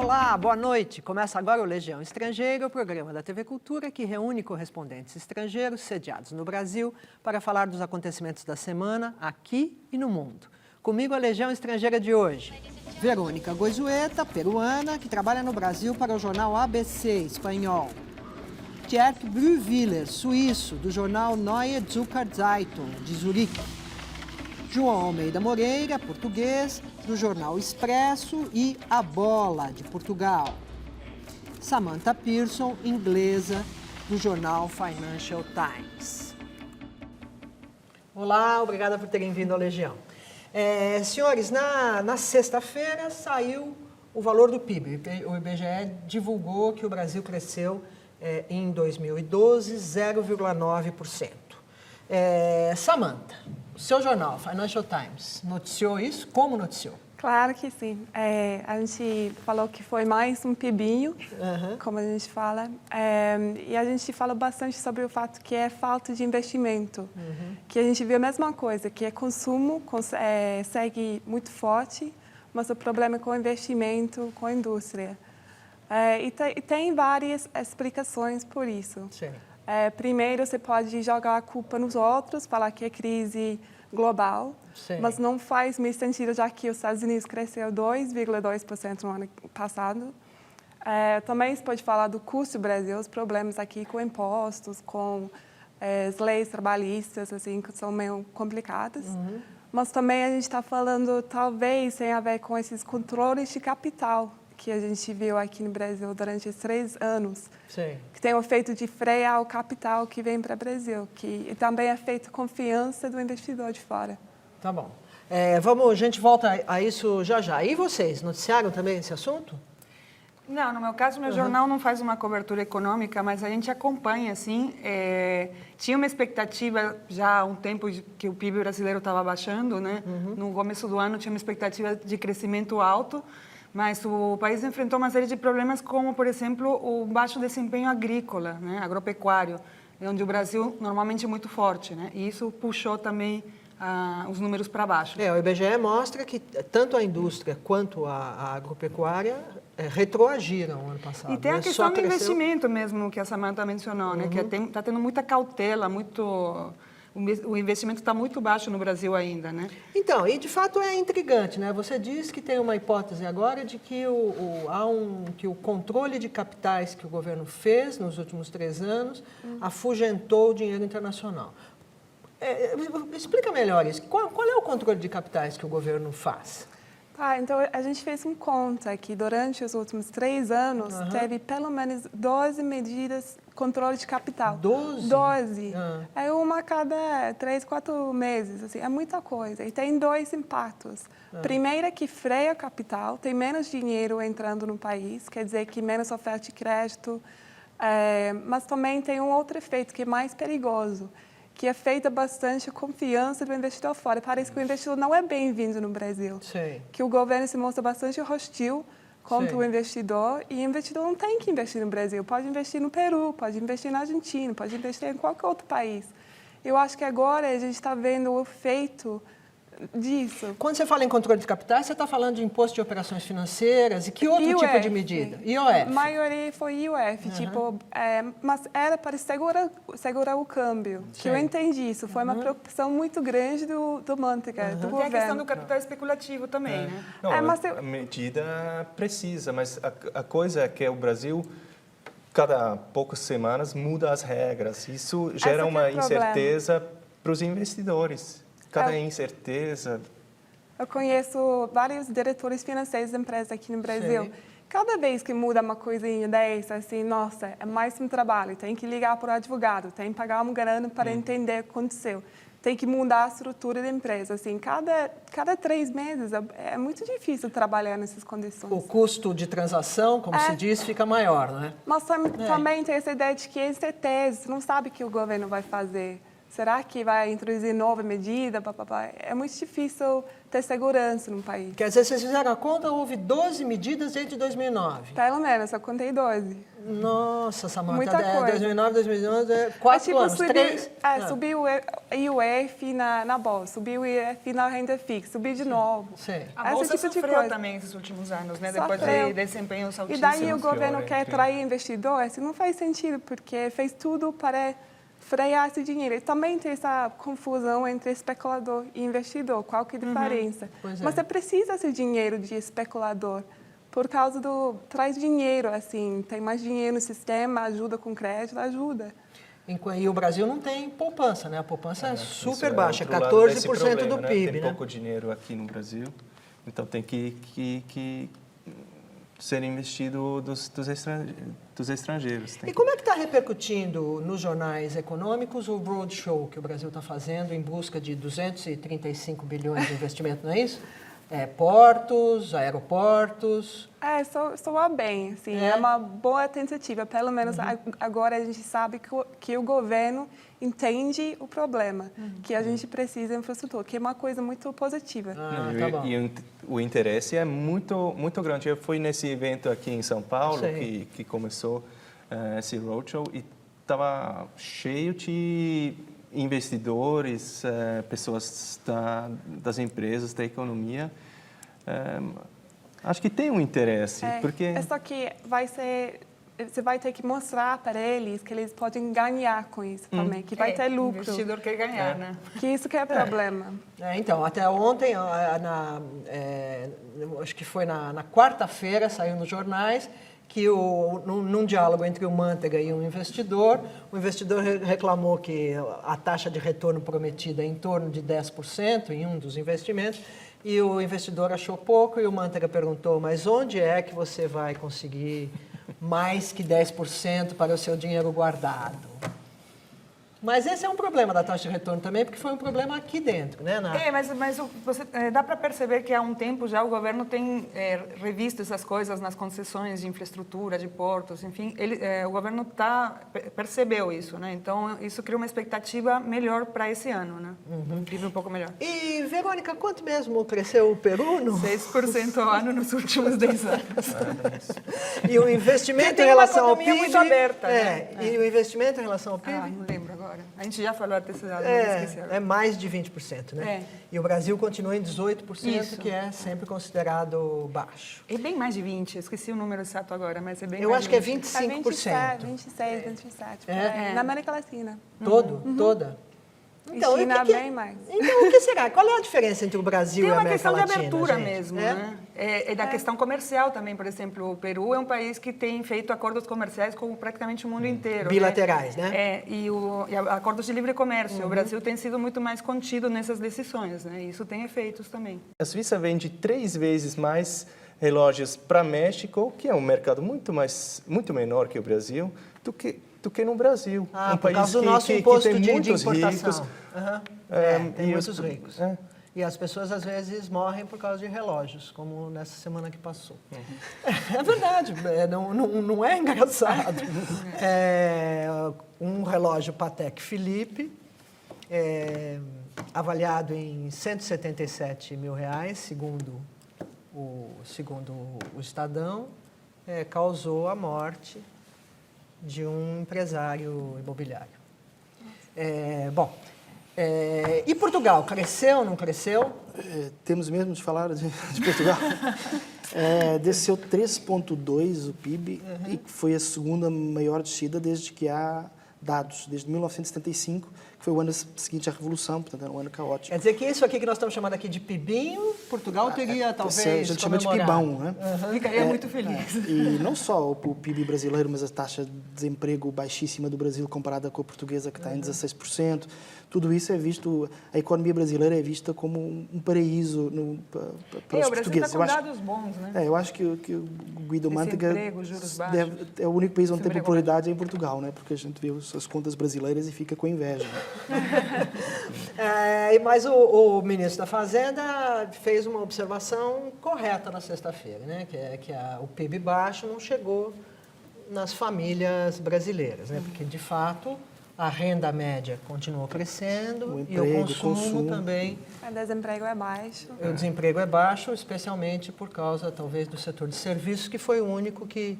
Olá, boa noite. Começa agora o Legião Estrangeira, o programa da TV Cultura que reúne correspondentes estrangeiros sediados no Brasil para falar dos acontecimentos da semana aqui e no mundo. Comigo a Legião Estrangeira de hoje. Verônica Goizueta, peruana, que trabalha no Brasil para o jornal ABC, espanhol. Tjerk Brühwiller, suíço, do jornal Neue Zürcher Zeitung, de Zurique. João Almeida Moreira, português, do jornal Expresso e A Bola, de Portugal. Samantha Pearson, inglesa, do jornal Financial Times. Olá, obrigada por terem vindo à Legião. Senhores, na sexta-feira saiu o valor do PIB. O IBGE divulgou que o Brasil cresceu em 2012 0,9%. Samantha, o seu jornal, Financial Times, noticiou isso? Como noticiou? Claro que sim. A gente falou que foi mais um PIBinho, como a gente fala, e a gente falou bastante sobre o fato que é falta de investimento, que a gente viu a mesma coisa, que consumo segue muito forte, mas o problema é com o investimento, com a indústria. E tem várias explicações por isso. Sim. Primeiro, você pode jogar a culpa nos outros, falar que é crise global, Sim. mas não faz muito sentido, já que os Estados Unidos cresceu 2,2% no ano passado. Também se pode falar do custo do Brasil, os problemas aqui com impostos, com as leis trabalhistas, assim, que são meio complicadas. Mas também a gente está falando, talvez, tem a ver com esses controles de capital que a gente viu aqui no Brasil durante esses 3 anos. Sim. Que tem o efeito de frear o capital que vem para o Brasil, que também é feito confiança do investidor de fora. Tá bom. A gente volta a isso já já. E vocês, noticiaram também esse assunto? Não, no meu caso, meu jornal não faz uma cobertura econômica, mas a gente acompanha, assim. Tinha uma expectativa já há um tempo que o PIB brasileiro estava baixando, né? No começo do ano tinha uma expectativa de crescimento alto, mas o país enfrentou uma série de problemas como, por exemplo, o baixo desempenho agrícola, né? Agropecuário, onde o Brasil normalmente é muito forte, né? E isso puxou também os números para baixo. O IBGE mostra que tanto a indústria quanto a agropecuária retroagiram ano passado. E tem a questão do investimento mesmo, que a Samantha mencionou, né? Que está tendo muita cautela, o investimento está muito baixo no Brasil ainda, né? Então, e de fato é intrigante, né? Você diz que tem uma hipótese agora de que que o controle de capitais que o governo fez nos últimos 3 anos afugentou o dinheiro internacional. Explica melhor isso. Qual é o controle de capitais que o governo faz? Então a gente fez uma conta que durante os últimos 3 anos teve pelo menos 12 medidas de controle de capital. 12? 12. É uma a cada 3, 4 meses, assim, é muita coisa. E tem 2 impactos. Primeiro é que freia o capital, tem menos dinheiro entrando no país, quer dizer que menos oferta de crédito, mas também tem um outro efeito que é mais perigoso, que afeta bastante a confiança do investidor fora. Parece que o investidor não é bem-vindo no Brasil. Sim. Que o governo se mostra bastante hostil contra o investidor, e o investidor não tem que investir no Brasil. Pode investir no Peru, pode investir na Argentina, pode investir em qualquer outro país. Eu acho que agora a gente está vendo o efeito disso. Quando você fala em controle de capitais, você está falando de imposto de operações financeiras e que outro tipo de medida? IOF? A maioria foi IOF, mas era para segurar o câmbio, que eu entendi isso. Foi uma preocupação muito grande do Manteiga, do governo. Tem a questão do capital especulativo também, né? Não, a medida precisa, mas a coisa é que o Brasil, cada poucas semanas, muda as regras. Isso gera uma incerteza para os investidores. Cada incerteza. Eu conheço vários diretores financeiros de empresas aqui no Brasil. Sim. Cada vez que muda uma coisinha dessa, assim, nossa, é mais um trabalho. Tem que ligar para o advogado, tem que pagar uma grana para entender o que aconteceu. Tem que mudar a estrutura da empresa. Assim, cada 3 meses é muito difícil trabalhar nessas condições. O custo de transação, como se diz, fica maior, não é? Mas também tem essa ideia de que é incerteza, você não sabe o que o governo vai fazer. será que vai introduzir nova medida? É muito difícil ter segurança num país. Quer dizer, vocês fizeram a conta, houve 12 medidas desde 2009. Pelo menos, eu contei 12. Nossa, Samanta, Muita coisa. 2009, 2011, 4 anos, 3? Subiu o IOF na bolsa, subiu o IOF na renda fixa, subiu de novo. Sim. A bolsa tipo de sofreu coisa. também esses últimos anos, né? Sofreu. Depois de desempenhos E altíssimos. daí o governo quer atrair investidor, isso não faz sentido, porque fez tudo para frear esse dinheiro. E também tem essa confusão entre especulador e investidor, qual que é a diferença? Pois é. Mas você precisa desse dinheiro de especulador, por causa traz dinheiro, assim, tem mais dinheiro no sistema, ajuda com crédito, ajuda. E o Brasil não tem poupança, né? A poupança é super Isso baixa, outro lado desse 14% do problema, PIB, Tem né? pouco dinheiro aqui no Brasil, então tem que ser investido dos estrangeiros. E como é que está repercutindo nos jornais econômicos o roadshow que o Brasil está fazendo em busca de 235 bilhões de investimento, não é isso? Portos, aeroportos. Soa bem, assim, é uma boa tentativa. Pelo menos agora a gente sabe que o governo entende o problema, que a gente precisa de infraestrutura, que é uma coisa muito positiva. Tá bom. E o interesse é muito, muito grande. Eu fui nesse evento aqui em São Paulo, que começou esse roadshow, e estava cheio de investidores, pessoas das empresas, da economia. Acho que tem um interesse, porque... Só que você vai ter que mostrar para eles que eles podem ganhar com isso também, que vai ter lucro. O investidor quer ganhar, né? Que isso que é o problema. Então, até ontem, acho que foi na quarta-feira, saiu nos jornais, que num diálogo entre o Manteiga e um investidor, o investidor reclamou que a taxa de retorno prometida é em torno de 10% em um dos investimentos, e o investidor achou pouco, e o Manteiga perguntou, mas onde é que você vai conseguir mais que 10% para o seu dinheiro guardado? Mas esse é um problema da taxa de retorno também, porque foi um problema aqui dentro, né? Mas dá para perceber que há um tempo já o governo tem revisto essas coisas nas concessões de infraestrutura, de portos, enfim. O governo percebeu isso, né? Então, isso cria uma expectativa melhor para esse ano, né? Um pouco melhor. E, Verônica, quanto mesmo cresceu o Peru? 6% ao ano nos últimos 10 anos. E o investimento em relação ao PIB... muito aberta, né? E o investimento em relação ao PIB? Não lembro agora. A gente já falou até esse dado, mas esqueci agora. É mais de 20%, né? E o Brasil continua em 18%, Isso. que é sempre considerado baixo. É bem mais de 20%, eu esqueci o número exato agora, mas é bem Eu mais acho de que é 20%. 25%. 26, 27. É? Na América Latina. Toda? Então, China bem mais. Então, o que será? Qual é a diferença entre o Brasil Tem e a uma América questão Latina, de abertura gente? mesmo, né? É da questão comercial também, por exemplo. O Peru é um país que tem feito acordos comerciais com praticamente o mundo inteiro. Bilaterais, né? E acordos de livre comércio. O Brasil tem sido muito mais contido nessas decisões, né? E isso tem efeitos também. A Suíça vende 3 vezes mais relógios para México, que é um mercado muito menor que o Brasil, do que no Brasil. Um por país causa do nosso imposto tem de muitos importação. ricos. Tem muitos ricos. E as pessoas, às vezes, morrem por causa de relógios, como nessa semana que passou. É verdade, não é engraçado. Um relógio Patek Philippe, avaliado em R$177 mil, segundo o Estadão, causou a morte de um empresário imobiliário. E Portugal, cresceu ou não cresceu? Temos mesmo de falar de Portugal. Desceu 3,2% o PIB e foi a segunda maior descida desde que há dados, desde 1975, que foi o ano seguinte à Revolução, portanto era um ano caótico. Quer dizer que isso aqui que nós estamos chamando aqui de pibinho, Portugal teria talvez A gente chama de pibão, né? Ficaria muito feliz. E não só o PIB brasileiro, mas a taxa de desemprego baixíssima do Brasil comparada com a portuguesa, que está em 16%. Tudo isso é visto, a economia brasileira é vista como um paraíso para os portugueses. O Brasil está com dados bons, né? Eu acho que o Guido Mantega juros baixos. é o único país onde tem popularidade é em Portugal, né? Porque a gente vê as contas brasileiras e fica com inveja. Mas o ministro da Fazenda fez uma observação correta na sexta-feira, né? Que o PIB baixo não chegou nas famílias brasileiras, né? Porque, de fato, a renda média continuou crescendo O e emprego, o consumo consumo. também. O desemprego é baixo. O desemprego é baixo, especialmente por causa, talvez, do setor de serviços, que foi o único que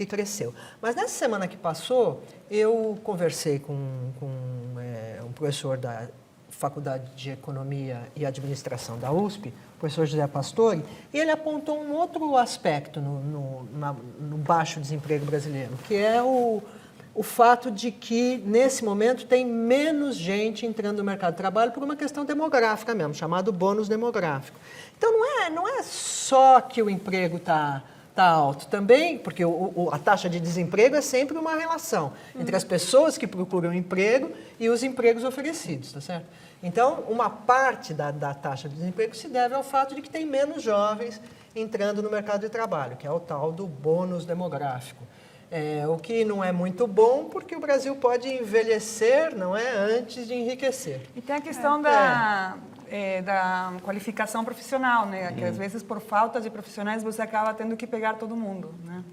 cresceu. Mas nessa semana que passou, eu conversei com um professor da Faculdade de Economia e Administração da USP, o professor José Pastore, e ele apontou um outro aspecto no baixo desemprego brasileiro, que é o fato de que, nesse momento, tem menos gente entrando no mercado de trabalho por uma questão demográfica mesmo, chamado bônus demográfico. Então, não é só que o emprego está alto, também, porque a taxa de desemprego é sempre uma relação entre as pessoas que procuram emprego e os empregos oferecidos, tá certo? Então, uma parte da taxa de desemprego se deve ao fato de que tem menos jovens entrando no mercado de trabalho, que é o tal do bônus demográfico. O que não é muito bom, porque o Brasil pode envelhecer, não é, antes de enriquecer. E tem a questão da qualificação profissional, né? Que às vezes, por falta de profissionais, você acaba tendo que pegar todo mundo, né?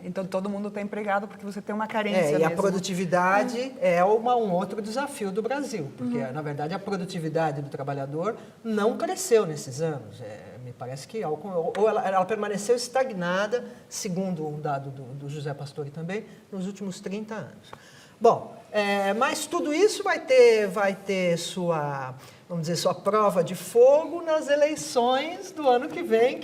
Então, todo mundo está empregado porque você tem uma carência E mesmo. a produtividade é um outro desafio do Brasil, porque, na verdade, a produtividade do trabalhador não cresceu nesses anos. Me parece que ela permaneceu estagnada, segundo um dado do José Pastore também, nos últimos 30 anos. Bom, mas tudo isso vai ter sua, vamos dizer, sua prova de fogo nas eleições do ano que vem,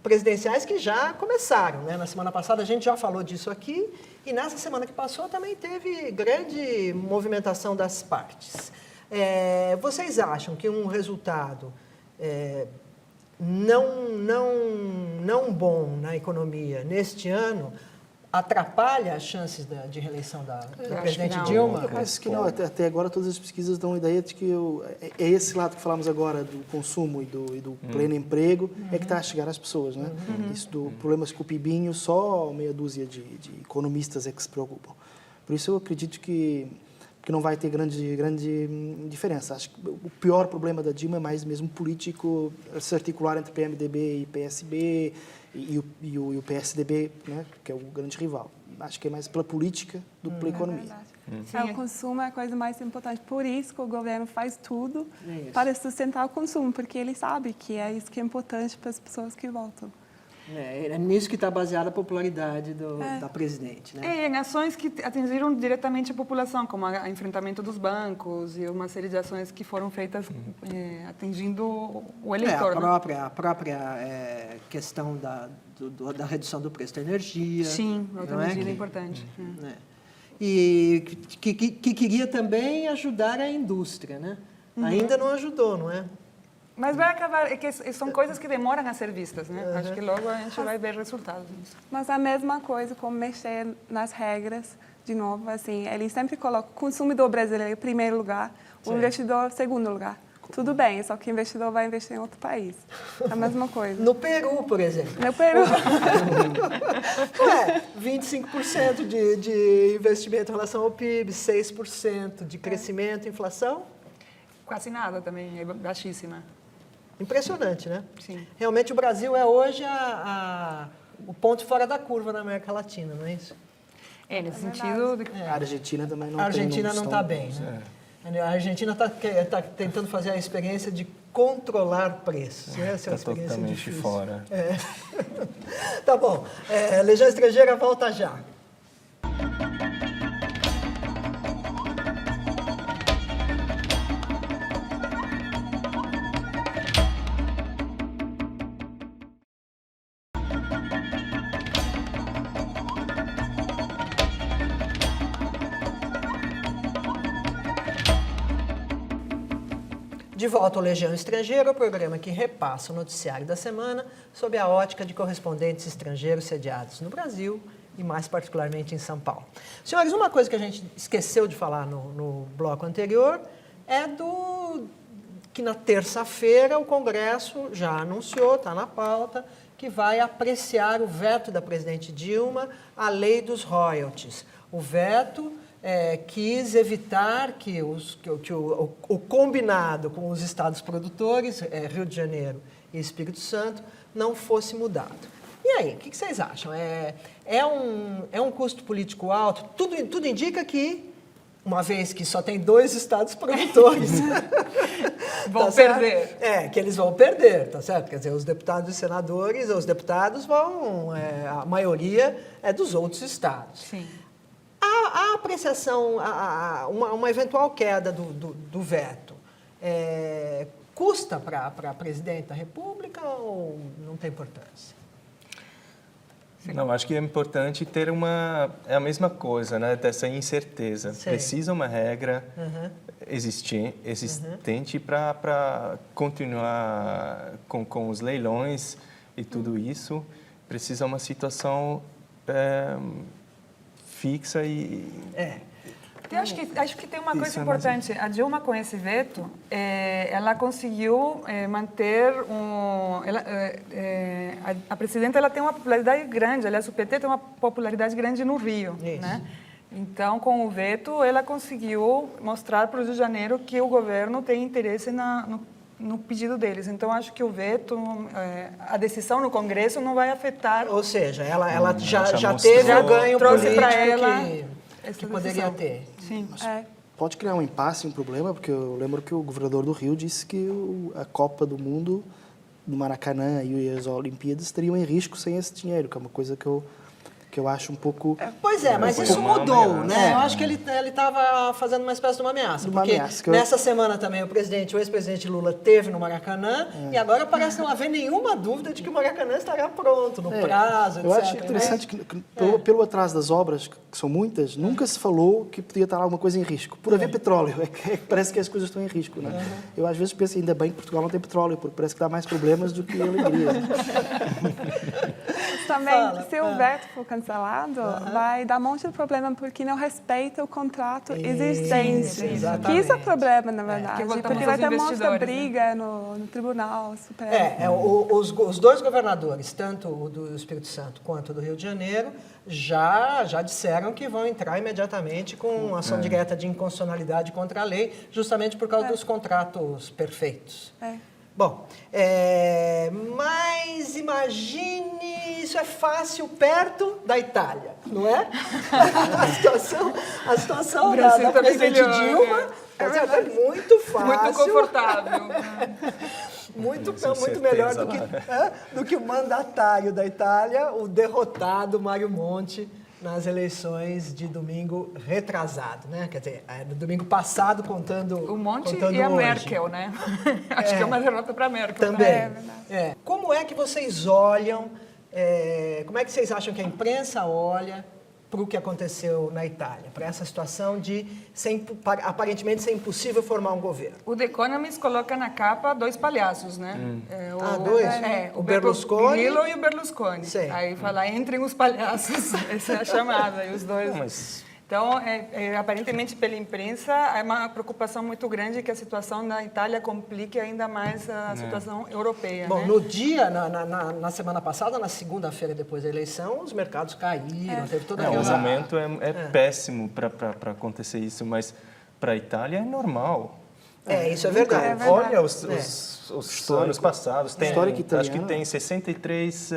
presidenciais que já começaram, né? Na semana passada a gente já falou disso aqui e nessa semana que passou também teve grande movimentação das partes. Vocês acham que um resultado não bom na economia neste ano atrapalha as chances de reeleição da presidente Dilma? Eu acho que não. Até agora todas as pesquisas dão a ideia de que é esse lado que falamos agora do consumo e do pleno emprego é que está a chegar às pessoas, né? Isso do problemas com o PIBinho, só meia dúzia de economistas é que se preocupam. Por isso eu acredito que não vai ter grande diferença. Acho que o pior problema da Dilma é mais mesmo político, se articular entre PMDB e PSB e o PSDB, né, que é o grande rival. Acho que é mais pela política do que pela economia. O consumo é a coisa mais importante. Por isso que o governo faz tudo para sustentar o consumo, porque ele sabe que é isso que é importante para as pessoas que votam. É nisso que está baseada a popularidade da presidente, né? Em ações que atingiram diretamente a população, como o enfrentamento dos bancos e uma série de ações que foram feitas atingindo o eleitor. A própria questão da redução do preço da energia. Sim, outra medida que, importante. E que queria também ajudar a indústria, né? Ainda não ajudou, não é? Mas vai acabar, são coisas que demoram a ser vistas, né? Acho que logo a gente vai ver resultados disso. Mas a mesma coisa como mexer nas regras, de novo, assim, ele sempre coloca o consumidor brasileiro em primeiro lugar, o investidor em segundo lugar. Tudo bem, só que o investidor vai investir em outro país. É a mesma coisa. No Peru, por exemplo. No Peru. 25% de investimento em relação ao PIB, 6% de crescimento, inflação. Quase nada também, é baixíssima. Impressionante, né? Sim. Realmente o Brasil é hoje o ponto fora da curva na América Latina, não é isso? Nesse sentido... A Argentina também não A Argentina não está bem, né? A Argentina está tentando fazer a experiência de controlar preços. Essa é uma experiência totalmente difícil. fora. Tá bom. Legião Estrangeira volta já. De volta ao Legião Estrangeira, o programa que repassa o noticiário da semana sob a ótica de correspondentes estrangeiros sediados no Brasil e mais particularmente em São Paulo. Senhores, uma coisa que a gente esqueceu de falar no bloco anterior é que na terça-feira o Congresso já anunciou, está na pauta, que vai apreciar o veto da presidente Dilma à lei dos royalties. O veto quis evitar que o combinado com os estados produtores, Rio de Janeiro e Espírito Santo, não fosse mudado. E aí, o que vocês acham? É um custo político alto? Tudo indica que uma vez que só tem 2 estados produtores. Vão Tá certo? perder. Que eles vão perder, tá certo? Quer dizer, os deputados e senadores, os deputados vão, a maioria é dos outros estados. Sim. A apreciação, uma eventual queda do veto, custa para a presidente da República ou não tem importância? Não, acho que é importante ter é a mesma coisa, né? Dessa incerteza. Sim. Precisa uma regra existente para continuar com os leilões e tudo isso. Precisa uma situação fixa e... Eu acho que tem uma coisa importante. A Dilma, com esse veto, ela conseguiu manter a presidenta ela tem uma popularidade grande. Aliás, o PT tem uma popularidade grande no Rio, né? Então, com o veto, ela conseguiu mostrar para o Rio de Janeiro que o governo tem interesse no pedido deles. Então, acho que o veto, a decisão no Congresso não vai afetar. Ou seja, ela já mostrou, teve o ganho trouxe político para ela que poderia ter. Sim. Pode criar um impasse, um problema, porque eu lembro que o governador do Rio disse que a Copa do Mundo do Maracanã e as Olimpíadas estariam em risco sem esse dinheiro, que é uma coisa que eu acho um pouco... Pois é, mas isso mudou, né? Eu acho que ele estava fazendo uma espécie de uma ameaça. Porque nessa semana também o ex-presidente Lula esteve no Maracanã e agora parece não haver nenhuma dúvida de que o Maracanã estará pronto, no prazo, etc. Eu acho interessante que pelo atraso das obras, que são muitas, nunca se falou que podia estar alguma coisa em risco. Por haver petróleo, parece que as coisas estão em risco, né? Eu às vezes penso, ainda bem que Portugal não tem petróleo, porque parece que dá mais problemas do que alegria. Também, se o veto for cancelado, vai dar um monte de problema porque não respeita o contrato existente. Que isso é o problema, na verdade. Porque vai ter um monte de briga no Tribunal Supremo. Os 2 governadores, tanto o do Espírito Santo quanto o do Rio de Janeiro, já disseram que vão entrar imediatamente com ação direta de inconstitucionalidade contra a lei, justamente por causa dos contratos perfeitos. Bom, mas imagine, isso é fácil perto da Itália, não é? A situação da presidente Dilma é muito fácil. Muito confortável. muito melhor do que o mandatário da Itália, o derrotado Mário Monti, nas eleições de domingo retrasado, né? Quer dizer, no domingo passado, contando o Monti contando e a hoje. Merkel, né? Acho que é uma derrota para a Merkel. Também. Como é que vocês olham, como é que vocês acham que a imprensa olha para o que aconteceu na Itália, para essa situação de aparentemente ser impossível formar um governo? O The Economist coloca na capa 2 palhaços, né? O Berlusconi Grillo e o Berlusconi. Sim. Aí fala, entrem os palhaços, essa é a chamada, e os dois... Então, aparentemente, pela imprensa, há uma preocupação muito grande que a situação na Itália complique ainda mais a situação europeia. Bom, né? no dia, na semana passada, na segunda-feira depois da eleição, os mercados caíram, teve toda aquela... O momento é péssimo para acontecer isso, mas para a Itália é normal. Isso é verdade. Olha os anos passados. Acho que tem 63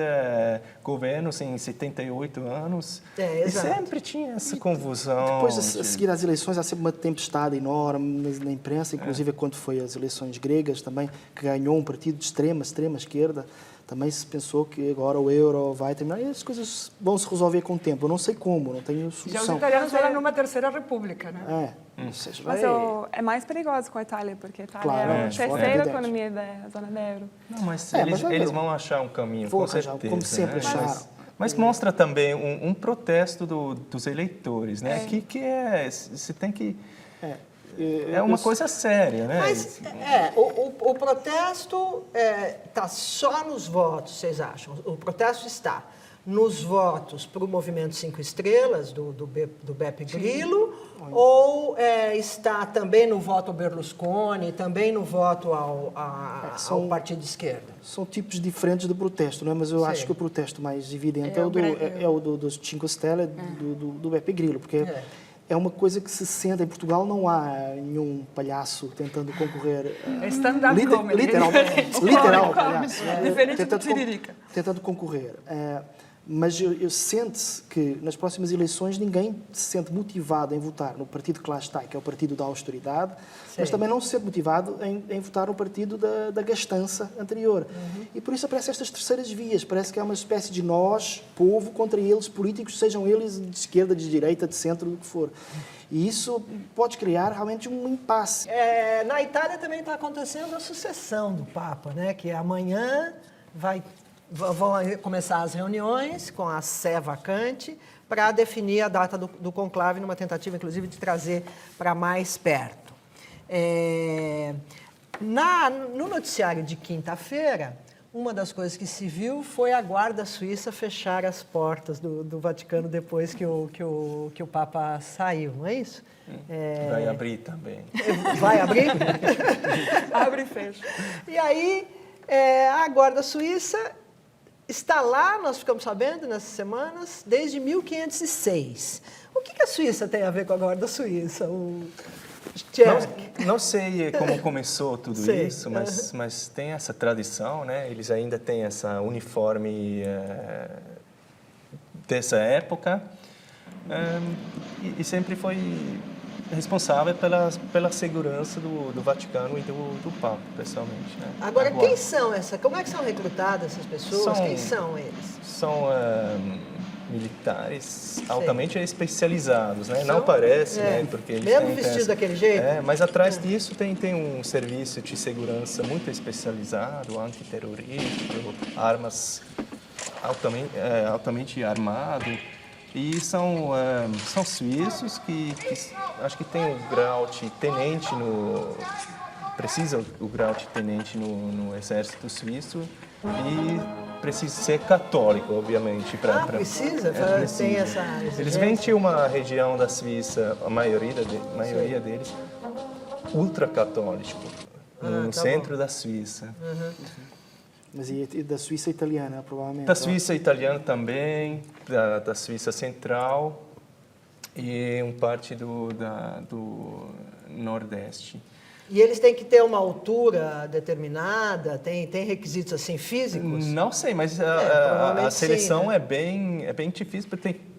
governos em 78 anos. E sempre tinha essa confusão. Depois, a seguir às eleições, há sempre uma tempestade enorme na imprensa, inclusive quando foi as eleições gregas também, que ganhou um partido de extrema esquerda. Também se pensou que agora o euro vai terminar e as coisas vão se resolver com o tempo. Eu não sei como, não tenho solução. Já os italianos falam numa terceira república, né? Mas é mais perigoso com a Itália, porque a Itália é a terceira economia da zona do euro. Não, mas eles vão achar um caminho, com certeza. Como sempre acharam. Mas mostra também um protesto dos eleitores, né? Que você tem que... É uma coisa séria, né? Mas o protesto está só nos votos, vocês acham? O protesto está nos votos para o Movimento 5 Estrelas, do Beppe Grillo, ou está também no voto ao Berlusconi, também no voto ao partido de esquerda? São tipos diferentes de protesto, não é? Mas eu acho que o protesto mais evidente é o dos 5 Stelle, do Beppe Grillo, porque... É uma coisa que se sente. Em Portugal não há nenhum palhaço tentando concorrer. Stand-up comedy. Literal palhaço. Diferente do Tiririca. Tentando concorrer. Mas eu sente-se que nas próximas eleições ninguém se sente motivado em votar no partido que lá está, que é o partido da austeridade, mas também não se sente motivado em votar no partido da gastança anterior. E por isso aparecem estas terceiras vias. Parece que é uma espécie de nós, povo, contra eles, políticos, sejam eles de esquerda, de direita, de centro, do que for. E isso pode criar realmente um impasse. Na Itália também está acontecendo a sucessão do Papa, né? Que amanhã vão começar as reuniões com a sé vacante para definir a data do conclave, numa tentativa, inclusive, de trazer para mais perto. No noticiário de quinta-feira, uma das coisas que se viu foi a Guarda Suíça fechar as portas do Vaticano depois que o Papa saiu, não é isso? Vai abrir também. Vai abrir? Abre e fecha. E aí, a Guarda Suíça está lá, nós ficamos sabendo nessas semanas, desde 1506. O que a Suíça tem a ver com a Guarda Suíça? Não sei como começou tudo Sei. isso, mas tem essa tradição, né? Eles ainda têm essa uniforme dessa época e sempre foi responsável pela segurança do Vaticano e do Papa, pessoalmente. Né? Agora, quem são como é que são recrutadas essas pessoas? Quem são eles? São militares altamente especializados, né? Não parece, né? Porque eles mesmo têm vestidos daquele jeito? Mas atrás disso tem um serviço de segurança muito especializado, antiterrorismo, armas altamente armado. E são suíços que acho que tem o grau de tenente precisa o grau de tenente no exército suíço e precisa ser católico, obviamente. Precisa? Tem essa exigência? Eles vêm de uma região da Suíça, a maioria deles, ultracatólico, no centro da Suíça. Mas e da Suíça italiana, provavelmente? Da Suíça italiana também, da Suíça Central e parte do Nordeste. E eles têm que ter uma altura determinada? Tem requisitos assim físicos? Não sei, mas a seleção sim, né? é bem difícil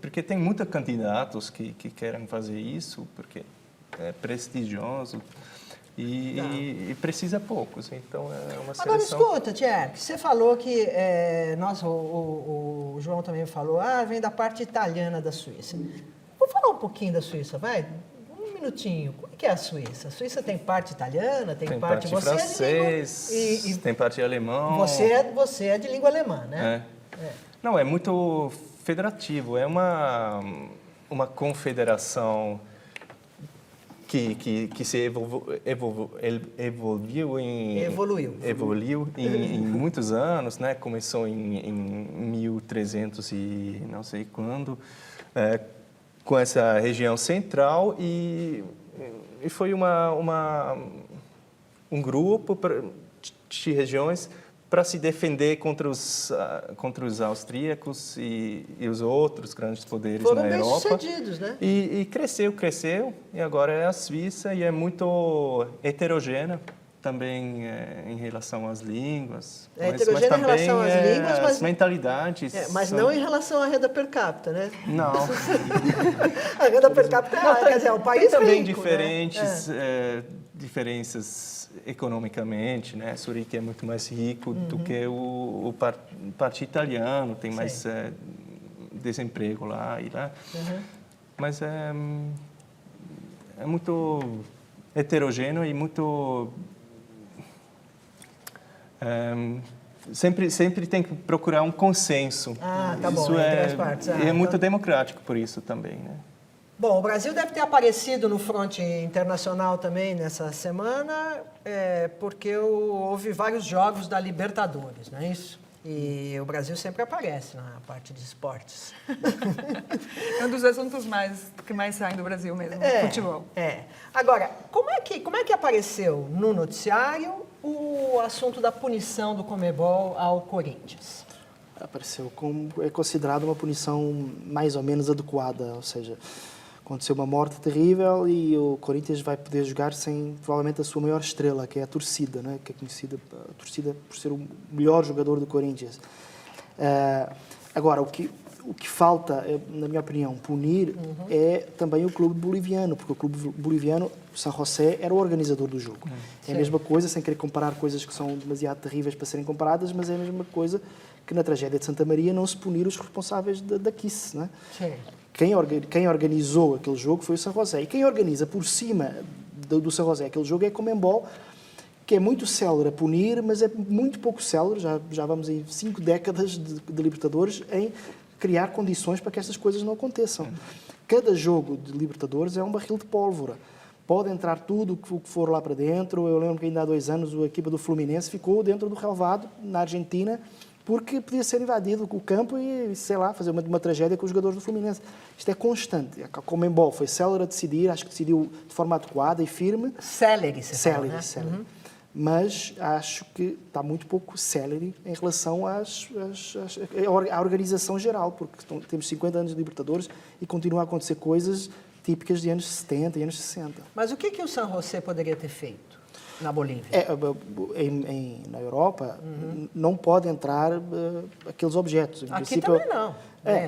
porque tem muitos candidatos que querem fazer isso, porque é prestigioso. E precisa poucos, então é uma seleção... Agora, escuta, Thierry, você falou que... o João também falou, vem da parte italiana da Suíça. Vou falar um pouquinho da Suíça, vai? Um minutinho. Como é que é a Suíça? A Suíça tem parte italiana, tem parte francês, tem parte alemão... Você é de língua alemã, né? Não, é muito federativo, é uma confederação... Que se evoluiu em muitos anos, né? Começou em 1300 e não sei quando, com essa região central e foi um grupo de regiões para se defender contra os austríacos e os outros grandes poderes na Europa. Foram bem-sucedidos, né? E cresceu, e agora é a Suíça, e é muito heterogênea também em relação às línguas. Heterogênea em relação às línguas, mas... as mentalidades. Mas não em relação à renda per capita, né? Não. A renda per capita, quer dizer, é um país rico, também diferenças economicamente, né? Zurique é muito mais rico do que o partido italiano, tem mais desemprego lá e lá. Mas é muito heterogêneo e muito... sempre tem que procurar um consenso. Tá bom, entre as partes. É muito democrático por isso também, né? Bom, o Brasil deve ter aparecido no fronte internacional também nessa semana, porque houve vários jogos da Libertadores, não é isso? E o Brasil sempre aparece na parte de esportes. É um dos assuntos que mais saem do Brasil mesmo, futebol. Agora, como é que apareceu no noticiário o assunto da punição do Conmebol ao Corinthians? Apareceu é considerado uma punição mais ou menos adequada, ou seja... Aconteceu uma morte terrível e o Corinthians vai poder jogar sem, provavelmente, a sua maior estrela, que é a torcida, né? Que é conhecida a torcida por ser o melhor jogador do Corinthians. Agora, o que falta, na minha opinião, punir é também o clube boliviano, porque o clube boliviano, o San José, era o organizador do jogo. É a mesma coisa, sem querer comparar coisas que são demasiado terríveis para serem comparadas, mas é a mesma coisa que na tragédia de Santa Maria não se punir os responsáveis da Kiss, não é? Sim. Quem organizou aquele jogo foi o San José. E quem organiza por cima do San José aquele jogo é a Conmebol, que é muito célere a punir, mas é muito pouco célere, já vamos em 5 décadas de Libertadores, em criar condições para que estas coisas não aconteçam. Cada jogo de Libertadores é um barril de pólvora. Pode entrar tudo o que for lá para dentro. Eu lembro que ainda há 2 anos a equipa do Fluminense ficou dentro do relvado, na Argentina, porque podia ser invadido o campo e, sei lá, fazer uma tragédia com os jogadores do Fluminense. Isto é constante. A Conmebol foi célere a decidir, acho que decidiu de forma adequada e firme. Célere, você fala, né? Célere. Mas acho que está muito pouco célere em relação à organização geral, porque temos 50 anos de Libertadores e continuam a acontecer coisas típicas de anos 70 e anos 60. Mas o que o San José poderia ter feito na Bolívia? Na Europa, não pode entrar aqueles objetos. Em Aqui princípio, também não.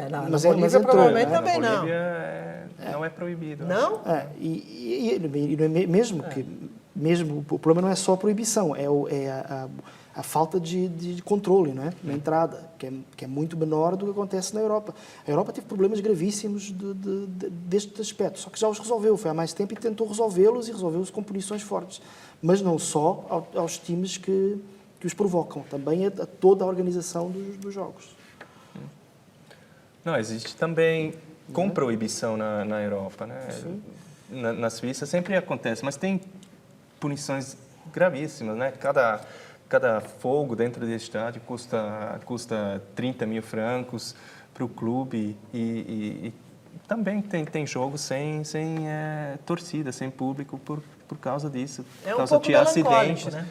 Na mas Bolívia entrou, provavelmente né? também Na não. Bolívia não é proibido. Não? Mesmo o problema não é só a proibição, é a falta de controle, não é? Na entrada, que é muito menor do que acontece na Europa. A Europa teve problemas gravíssimos deste aspecto, só que já os resolveu, foi há mais tempo e tentou resolvê-los e resolveu-os com punições fortes. Mas não só aos times que os provocam, também a toda a organização dos jogos. Não, existe também com proibição na Europa, né? Na Suíça sempre acontece, mas tem punições gravíssimas, né? Cada fogo dentro do estádio custa 30 mil francos para o clube e também tem jogos sem torcida, sem público por causa disso. É um por causa pouco de melancólico, acidentes, né?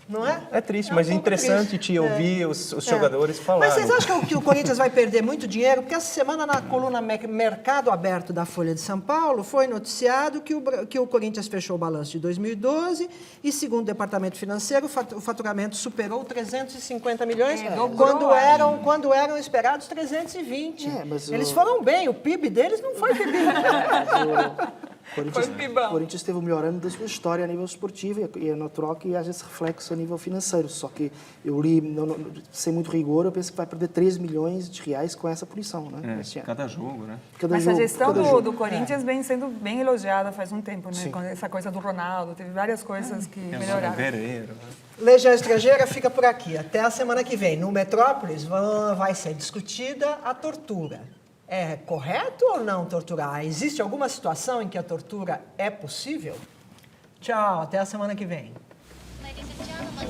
Não é? É triste, É um mas é pouco interessante triste. te ouvir os jogadores falarem. Mas vocês acham que o Corinthians vai perder muito dinheiro? Porque essa semana, na coluna Mercado Aberto da Folha de São Paulo, foi noticiado que o Corinthians fechou o balanço de 2012 e, segundo o Departamento Financeiro, o faturamento superou 350 milhões, quando eram esperados 320. Eles foram bem, o PIB deles não foi PIB. O Corinthians teve o melhor ano da sua história a nível esportivo e é natural que haja esse reflexo a nível financeiro. Só que eu li, sem muito rigor, eu penso que vai perder 3 milhões de reais com essa punição, né? Cada jogo, né? Mas a gestão do Corinthians vem sendo bem elogiada faz um tempo, né? Com essa coisa do Ronaldo, teve várias coisas que melhoraram. Legião Estrangeira fica por aqui. Até a semana que vem. No Metrópolis vai ser discutida a tortura. É correto ou não torturar? Existe alguma situação em que a tortura é possível? Tchau, até a semana que vem. Ladies and gentlemen,